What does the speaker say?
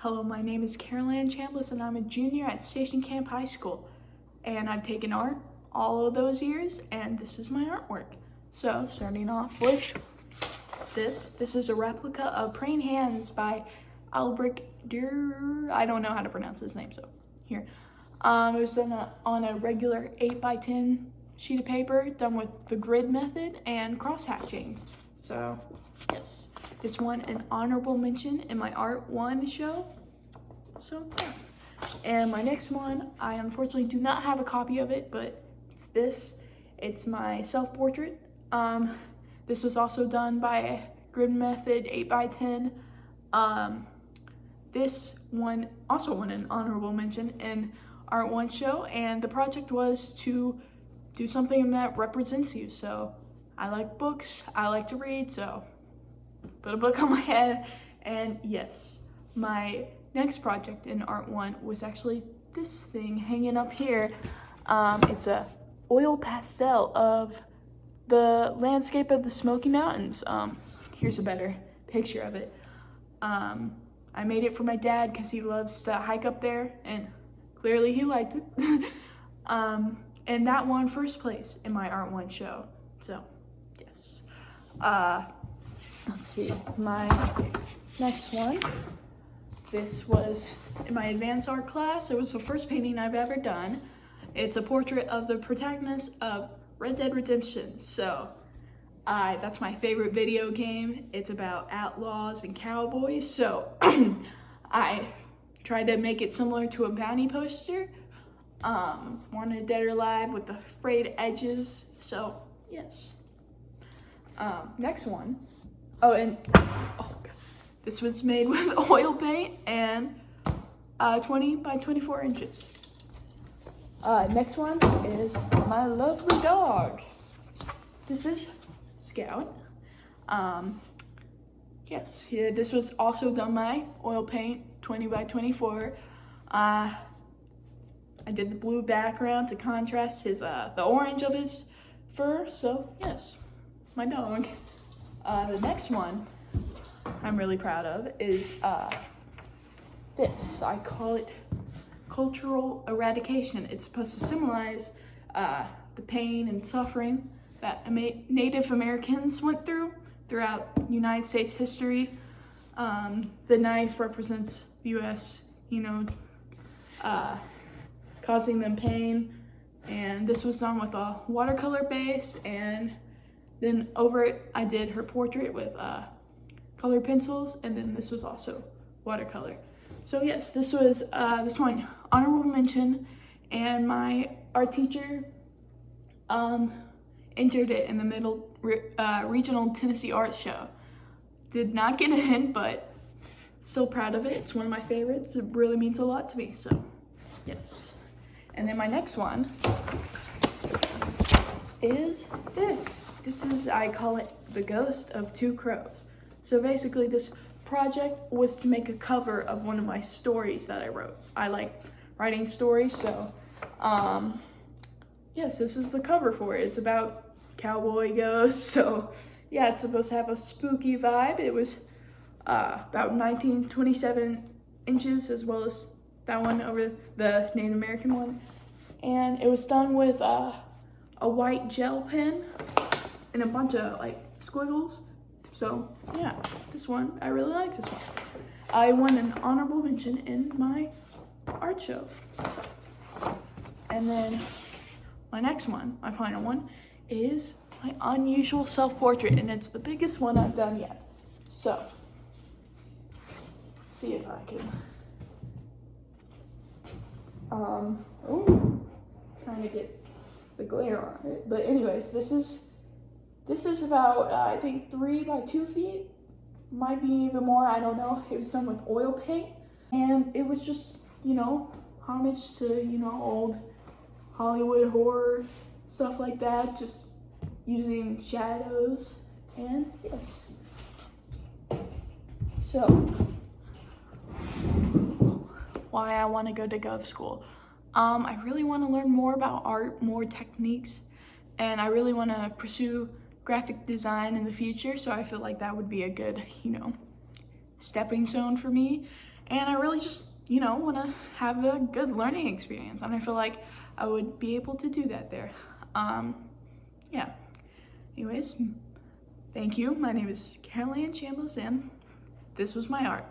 Hello, my name is Caroline Chambliss and I'm a junior at Station Camp High School. And I've taken art all of those years and this is my artwork. So starting off with this is a replica of Praying Hands by Albrecht Dürer. I don't know how to pronounce his name, so here. It was done on a regular 8x10 sheet of paper, done with the grid method and cross-hatching. So yes, this won an honorable mention in my Art 1 show. So yeah. And my next one, I unfortunately do not have a copy of it, but it's this. It's my self-portrait. This was also done by grid method 8x10. This one also won an honorable mention in Art 1 show, and the project was to do something that represents you. So I like books, I like to read, so put a book on my head. And yes, my next project in Art 1 was actually this thing hanging up here. It's a oil pastel of the landscape of the Smoky Mountains. Here's a better picture of it. I made it for my dad because he loves to hike up there, and clearly he liked it. And that won first place in my Art 1 show. So, yes. Let's see, my next one. This was in my advanced art class. It was the first painting I've ever done. It's a portrait of the protagonist of Red Dead Redemption. So, that's my favorite video game. It's about outlaws and cowboys. So, I tried to make it similar to a bounty poster. Wanted Dead or Alive with the frayed edges. So, yes. Next one. This was made with oil paint and 20 by 24 inches. Next one is my lovely dog. This is Scout. Yes, here, this was also done by oil paint, 20 by 24. I did the blue background to contrast his the orange of his fur. So yes, my dog. The next one I'm really proud of is this. I call it cultural eradication. It's supposed to symbolize the pain and suffering that Native Americans went throughout United States history. The knife represents the U.S., causing them pain. And this was done with a watercolor base, and then over it I did her portrait with colored pencils, and then this was also watercolor. So yes, this was this one honorable mention, and my art teacher entered it in the middle regional Tennessee art show. Did not get in, but still proud of it. It's one of my favorites. It really means a lot to me. So yes. And then my next one is this. This is, I call it the Ghost of Two Crows. So basically this project was to make a cover of one of my stories that I wrote. I like writing stories, so yes, this is the cover for it. It's about cowboy ghosts, so yeah, it's supposed to have a spooky vibe. It was about 19-27 inches, as well as that one over the Native American one. And it was done with a white gel pen and a bunch of like squiggles. So yeah, this one, I really like this one. I won an honorable mention in my art show. And then my next one, my final one, is my unusual self-portrait, and it's the biggest one I've done yet. So, let's see if I can, trying to get the glare on it. But anyways, this is about, I think 3 by 2 feet, might be even more, I don't know. It was done with oil paint, and it was just, homage to, old Hollywood horror, stuff like that, just using shadows, and yes. So, why I want to go to Gov School. I really want to learn more about art, more techniques, and I really want to pursue graphic design in the future, so I feel like that would be a good, stepping stone for me. and I really just, you know, want to have a good learning experience, and I feel like I would be able to do that there. Yeah. Anyways, thank you. My name is Caroline Chambliss, and this was my art.